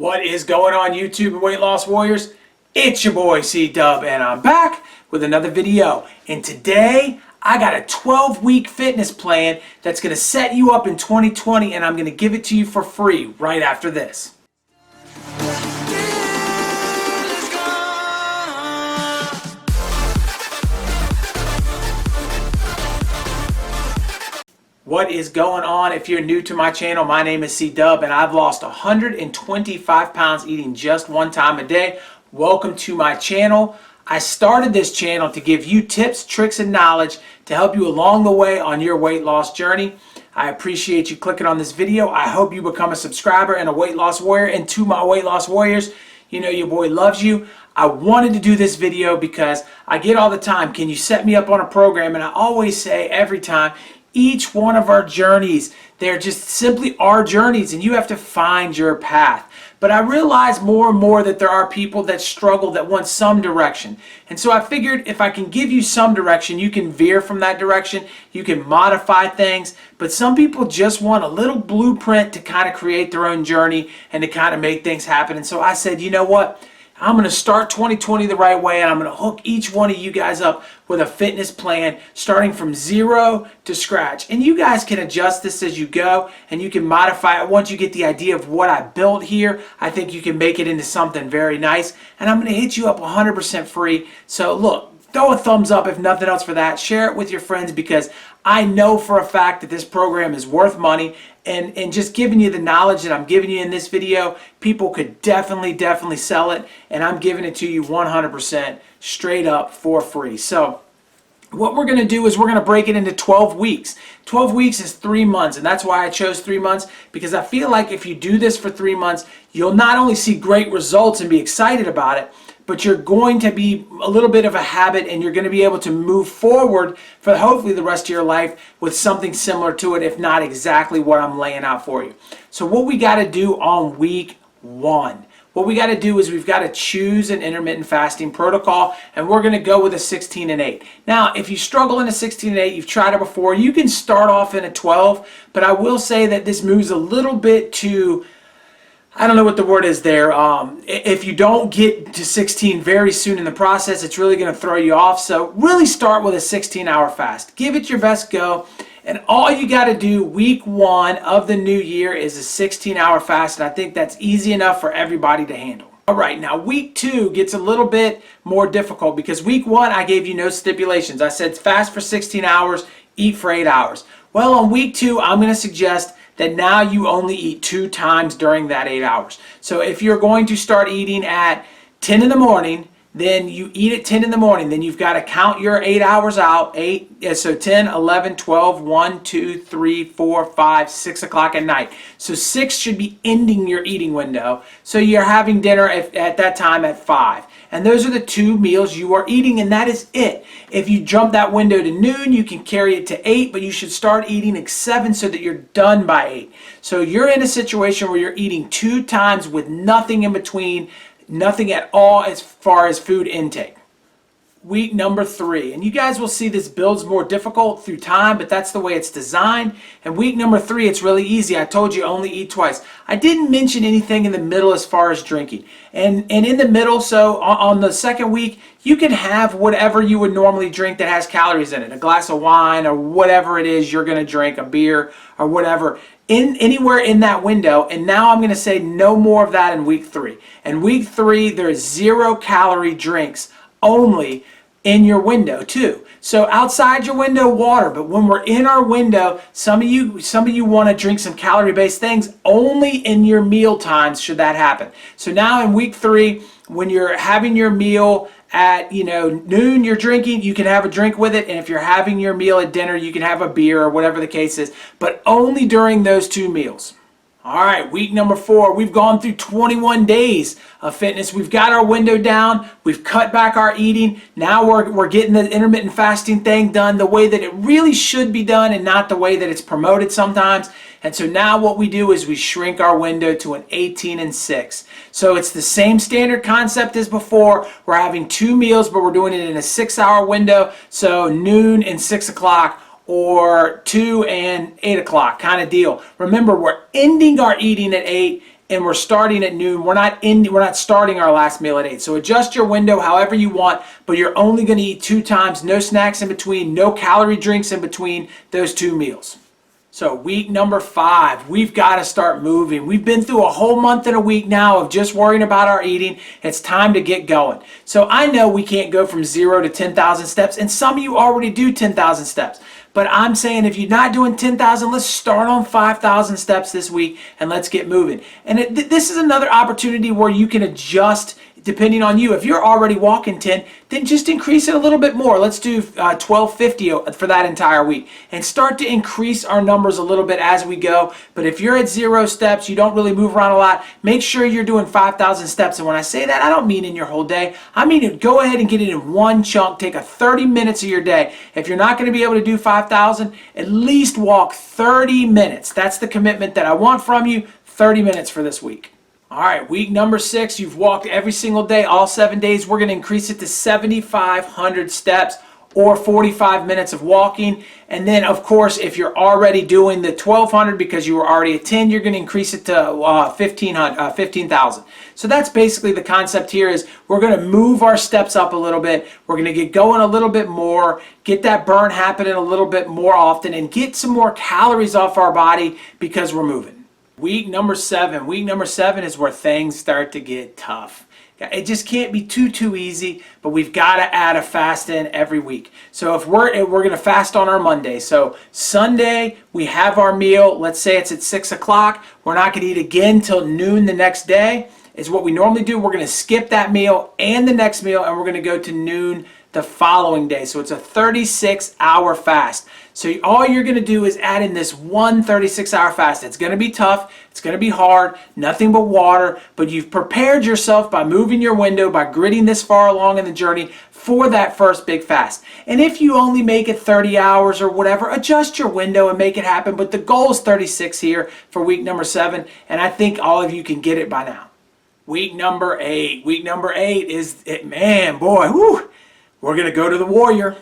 What is going on YouTube and Weight Loss Warriors? It's your boy C-Dub and I'm back with another video. And today I got a 12-week fitness plan that's going to set you up in 2020 and I'm going to give it to you for free right after this. What is going on? If you're new to my channel, my name is C-Dub and I've lost 125 pounds eating just one time a day. Welcome to my channel. I started this channel to give you tips, tricks, and knowledge to help you along the way on your weight loss journey. I appreciate you clicking on this video. I hope you become a subscriber and a weight loss warrior. And to my weight loss warriors, you know your boy loves you. I wanted to do this video because I get all the time, can you set me up on a program? And I always say every time, each one of our journeys, they're just simply our journeys and you have to find your path. But I realize more and more that there are people that struggle, that want some direction. And so I figured if I can give you some direction, you can veer from that direction, you can modify things. But some people just want a little blueprint to kind of create their own journey and to kind of make things happen. And so I said, you know what? I'm going to start 2020 the right way and I'm going to hook each one of you guys up with a fitness plan starting from zero to scratch. And you guys can adjust this as you go and you can modify it. Once you get the idea of what I built here, I think you can make it into something very nice. And I'm going to hit you up 100% free. So look, throw a thumbs up if nothing else for that. Share it with your friends because I know for a fact that this program is worth money. And just giving you the knowledge that I'm giving you in this video, people could definitely sell it. And I'm giving it to you 100% straight up for free. So what we're going to do is we're going to break it into 12 weeks. 12 weeks is 3 months. And that's why I chose 3 months. Because I feel like if you do this for 3 months, you'll not only see great results and be excited about it, but you're going to be a little bit of a habit and you're going to be able to move forward for hopefully the rest of your life with something similar to it, if not exactly what I'm laying out for you. So what we got to do on week 1, what we got to do is we've got to choose an intermittent fasting protocol and we're going to go with a 16 and 8. Now, if you struggle in a 16 and 8, you've tried it before, you can start off in a 12, but I will say that this moves a little bit to, I don't know what the word is there. If you don't get to 16 very soon in the process, it's really going to throw you off. So really start with a 16-hour fast. Give it your best go. And all you got to do week 1 of the new year is a 16-hour fast. And I think that's easy enough for everybody to handle. All right, now week 2 gets a little bit more difficult because week 1 I gave you no stipulations. I said fast for 16 hours, eat for 8 hours. Well, on week 2, I'm going to suggest that now you only eat 2 times during that 8 hours. So if you're going to start eating at 10 in the morning, then you eat at 10 in the morning. Then you've got to count your 8 hours out. So 10, 11, 12, 1, 2, 3, 4, 5, 6 o'clock at night. So 6 should be ending your eating window. So you're having dinner at that time at 5. And those are the 2 meals you are eating, and that is it. If you jump that window to noon, you can carry it to 8, but you should start eating at 7 so that you're done by 8. So you're in a situation where you're eating 2 times with nothing in between, nothing at all as far as food intake. Week number 3, and you guys will see this builds more difficult through time, but that's the way it's designed. And week number 3, it's really easy. I told you only eat twice. I didn't mention anything in the middle as far as drinking. And in the middle, so on the second week, you can have whatever you would normally drink that has calories in it. A glass of wine or whatever it is you're going to drink, a beer or whatever. Anywhere in that window. And now I'm going to say no more of that in week 3. And week 3, there's 0 calorie drinks only in your window too. So outside your window, water, but when we're in our window, some of you want to drink some calorie-based things. Only in your meal times should that happen. So now in week 3, when you're having your meal at noon, you're drinking, you can have a drink with it, and if you're having your meal at dinner, you can have a beer or whatever the case is, but only during those 2 meals. All right, week number 4, we've gone through 21 days of fitness. We've got our window down. We've cut back our eating. Now we're getting the intermittent fasting thing done the way that it really should be done and not the way that it's promoted sometimes. And so now what we do is we shrink our window to an 18 and 6. So it's the same standard concept as before. We're having 2 meals, but we're doing it in a 6-hour window. So noon and 6 o'clock. Or 2 and 8 o'clock kind of deal. Remember, we're ending our eating at 8 and we're starting at noon. We're not starting our last meal at 8. So adjust your window however you want, but you're only going to eat 2 times, no snacks in between, no calorie drinks in between those 2 meals. So week number 5, we've got to start moving. We've been through a whole month and a week now of just worrying about our eating. It's time to get going. So I know we can't go from 0 to 10,000 steps, and some of you already do 10,000 steps. But I'm saying if you're not doing 10,000, let's start on 5,000 steps this week and let's get moving. And this is another opportunity where you can adjust depending on you. If you're already walking 10, then just increase it a little bit more. Let's do 1250 for that entire week and start to increase our numbers a little bit as we go. But if you're at 0 steps, you don't really move around a lot, make sure you're doing 5,000 steps. And when I say that, I don't mean in your whole day. I mean, go ahead and get it in one chunk. Take 30 minutes of your day. If you're not going to be able to do 5,000, at least walk 30 minutes. That's the commitment that I want from you, 30 minutes for this week. All right, week number 6, you've walked every single day, all 7 days. We're going to increase it to 7,500 steps or 45 minutes of walking. And then, of course, if you're already doing the 1,200 because you were already at 10, you're going to increase it to 15,000. So that's basically the concept here is we're going to move our steps up a little bit. We're going to get going a little bit more, get that burn happening a little bit more often, and get some more calories off our body because we're moving. Week number 7. Week number 7 is where things start to get tough. It just can't be too easy, but we've got to add a fast in every week. So if we're going to fast on our Monday. So Sunday, we have our meal. Let's say it's at 6 o'clock. We're not going to eat again till noon the next day. Is what we normally do. We're going to skip that meal and the next meal, and we're going to go to noon the following day. So it's a 36-hour fast. So all you're going to do is add in this one 36-hour fast. It's going to be tough. It's going to be hard. Nothing but water. But you've prepared yourself by moving your window, by gritting this far along in the journey for that first big fast. And if you only make it 30 hours or whatever, adjust your window and make it happen. But the goal is 36 here for week number 7. And I think all of you can get it by now. Week number 8. Week number 8 is, man, boy, whew. We're going to go to the warrior.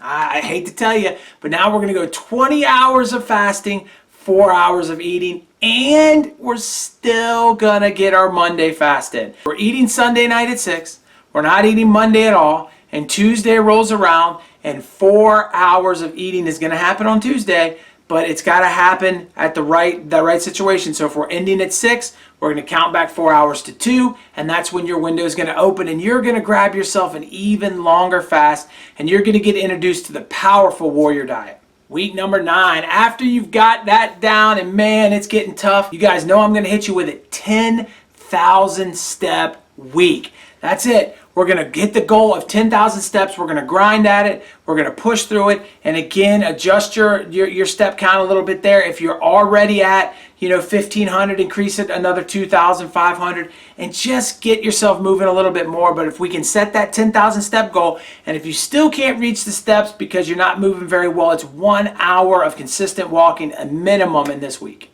I hate to tell you, but now we're going to go 20 hours of fasting, 4 hours of eating, and we're still going to get our Monday fast in. We're eating Sunday night at 6. We're not eating Monday at all. And Tuesday rolls around, and 4 hours of eating is going to happen on Tuesday, but it's got to happen at the right situation. So if we're ending at 6, we're going to count back 4 hours to 2, and that's when your window is going to open, and you're going to grab yourself an even longer fast, and you're going to get introduced to the powerful warrior diet. Week number 9, after you've got that down, and man, it's getting tough, you guys know I'm going to hit you with a 10,000 step week. That's it. We're going to hit the goal of 10,000 steps. We're going to grind at it. We're going to push through it. And again, adjust your step count a little bit there. If you're already at, 1,500, increase it another 2,500 and just get yourself moving a little bit more. But if we can set that 10,000 step goal, and if you still can't reach the steps because you're not moving very well, it's 1 hour of consistent walking, a minimum in this week.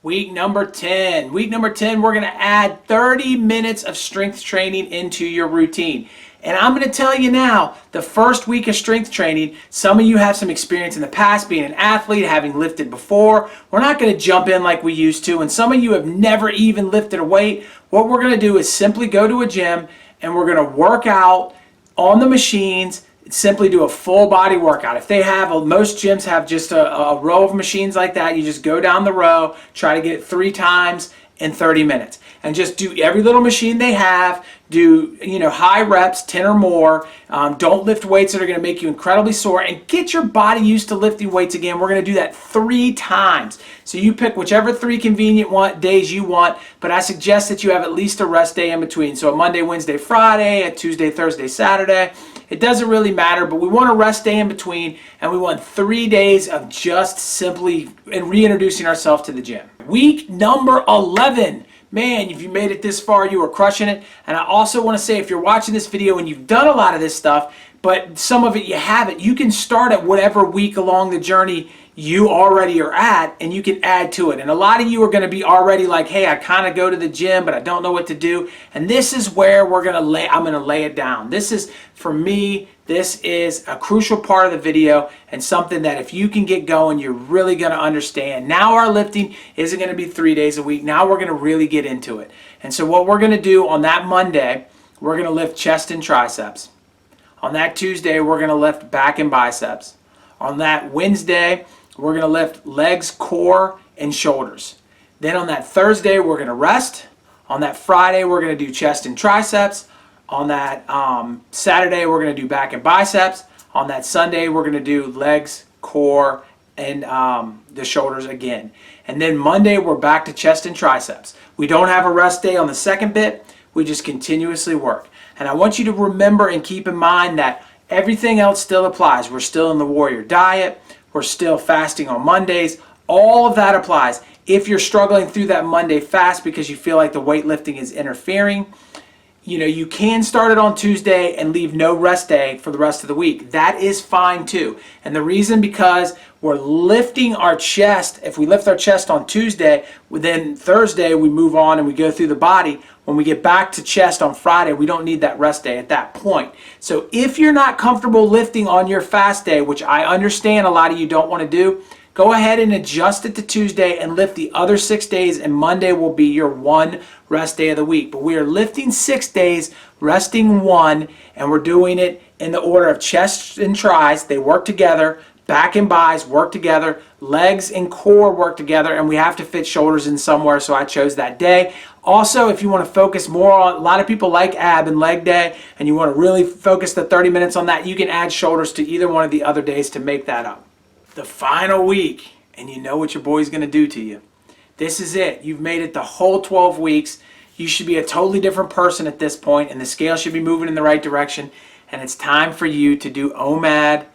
Week number 10. Week number 10, we're going to add 30 minutes of strength training into your routine. And I'm going to tell you now, the first week of strength training, some of you have some experience in the past being an athlete, having lifted before. We're not going to jump in like we used to. And some of you have never even lifted a weight. What we're going to do is simply go to a gym and we're going to work out on the machines. Simply do a full body workout. If they have, most gyms have just a row of machines like that. You just go down the row, try to get it 3 times in 30 minutes. And just do every little machine they have. Do, high reps, 10 or more. Don't lift weights that are going to make you incredibly sore. And get your body used to lifting weights again. We're going to do that 3 times. So you pick whichever 3 convenient days you want. But I suggest that you have at least a rest day in between. So a Monday, Wednesday, Friday, a Tuesday, Thursday, Saturday. It doesn't really matter, but we want a rest day in between, and we want 3 days of just simply reintroducing ourselves to the gym. Week number 11. Man, if you made it this far, you are crushing it. And I also want to say, if you're watching this video and you've done a lot of this stuff, but some of it you haven't, you can start at whatever week along the journey you already are at, and you can add to it. And a lot of you are going to be already like, hey, I kind of go to the gym, but I don't know what to do. And this is where I'm going to lay it down. This is, for me, this is a crucial part of the video, and something that if you can get going, you're really going to understand. Now our lifting isn't going to be 3 days a week. Now we're going to really get into it. And so what we're going to do on that Monday, we're going to lift chest and triceps. On that Tuesday, we're going to lift back and biceps. On that Wednesday, we're going to lift legs, core, and shoulders. Then on that Thursday, we're going to rest. On that Friday, we're going to do chest and triceps. On that Saturday, we're going to do back and biceps. On that Sunday, we're going to do legs, core, and the shoulders again. And then Monday, we're back to chest and triceps. We don't have a rest day on the second bit. We just continuously work. And I want you to remember and keep in mind that everything else still applies. We're still in the warrior diet. We're still fasting on Mondays. All of that applies. If you're struggling through that Monday fast because you feel like the weightlifting is interfering, you can start it on Tuesday and leave no rest day for the rest of the week. That is fine too. And the reason, because we're lifting our chest. If we lift our chest on Tuesday, then Thursday we move on and we go through the body. When we get back to chest on Friday, we don't need that rest day at that point. So if you're not comfortable lifting on your fast day, which I understand a lot of you don't want to do, go ahead and adjust it to Tuesday and lift the other 6 days, and Monday will be your one rest day of the week. But we are lifting 6 days, resting 1, and we're doing it in the order of chest and tris. They work together. Back and bis work together. Legs and core work together, and we have to fit shoulders in somewhere, so I chose that day. Also, if you want to focus more on, a lot of people like ab and leg day, and you want to really focus the 30 minutes on that, you can add shoulders to either one of the other days to make that up. The final week, and you know what your boy's going to do to you. This is it. You've made it the whole 12 weeks. You should be a totally different person at this point, and the scale should be moving in the right direction, and it's time for you to do OMAD,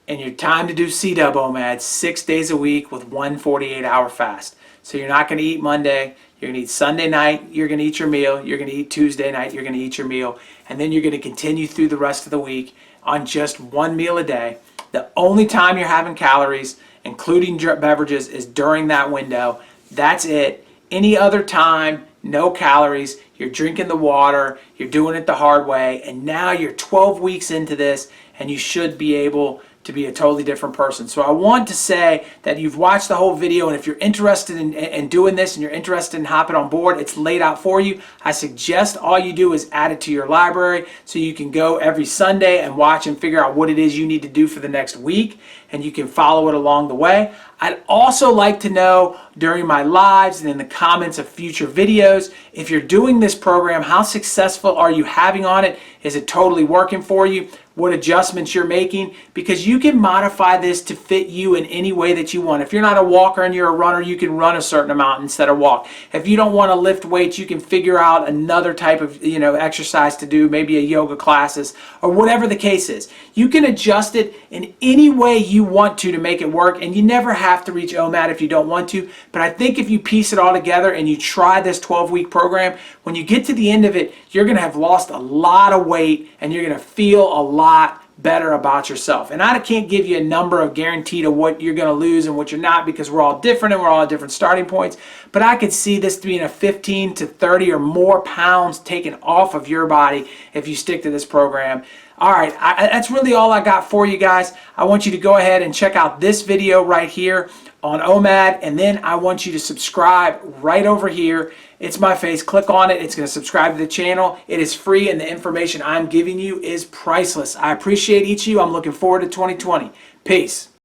and your time to do C-Dub OMAD 6 days a week with 1 48-hour fast. So you're not going to eat Monday. You're going to eat Sunday night. You're going to eat your meal. You're going to eat Tuesday night. You're going to eat your meal. And then you're going to continue through the rest of the week on just 1 meal a day. The only time you're having calories, including beverages, is during that window. That's it. Any other time, no calories. You're drinking the water. You're doing it the hard way. And now you're 12 weeks into this, and you should be able to be a totally different person. So I want to say that you've watched the whole video, and if you're interested in doing this and you're interested in hopping on board, it's laid out for you. I suggest all you do is add it to your library so you can go every Sunday and watch and figure out what it is you need to do for the next week, and you can follow it along the way. I'd also like to know during my lives and in the comments of future videos, if you're doing this program, how successful are you having on it? Is it totally working for you? What adjustments you're making, because you can modify this to fit you in any way that you want. If you're not a walker and you're a runner, you can run a certain amount instead of walk. If you don't want to lift weights, you can figure out another type of exercise to do, maybe a yoga classes or whatever the case is. You can adjust it in any way you want to make it work, and you never have to reach OMAD if you don't want to. But I think if you piece it all together and you try this 12-week program, when you get to the end of it, you're going to have lost a lot of weight and you're going to feel a lot better about yourself. And I can't give you a number of guarantee to what you're going to lose and what you're not, because we're all different and we're all at different starting points. But I could see this being a 15 to 30 or more pounds taken off of your body if you stick to this program. All right, that's really all I got for you guys. I want you to go ahead and check out this video right here on OMAD, and then I want you to subscribe right over here. It's my face. Click on it. It's going to subscribe to the channel. It is free, and the information I'm giving you is priceless. I appreciate each of you. I'm looking forward to 2020. Peace.